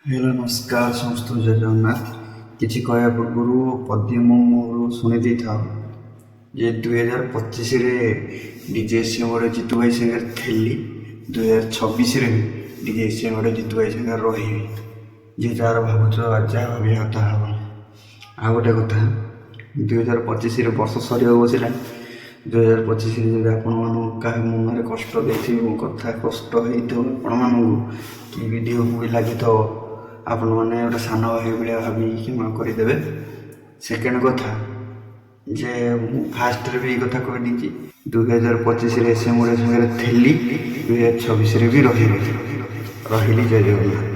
Hello नमस्कार समस्त जय जगन्नाथ। किसी कहया पूर्व पद्य मोर शुणी दे था जे 2025 डीजे सिंह जितू भाई सागर थी 2026 डीजे सिंह जितू भाई सागर रही जे जार भावुच जहाँ भाव ता हम आ गोटे कथा 2025 वर्ष सर बसला 2025 आप मन में कष्ट देती कथा कष्ट होपण कि भिडियो भी लगी तो आपण मैंने गोटे सान भाई भाया भावी क्षमा करदे। सेकेंड कथा जे फास्ट भी कथा कही 2025 से मुझे सागर थी 2026 भी रही जय जगन्नाथ।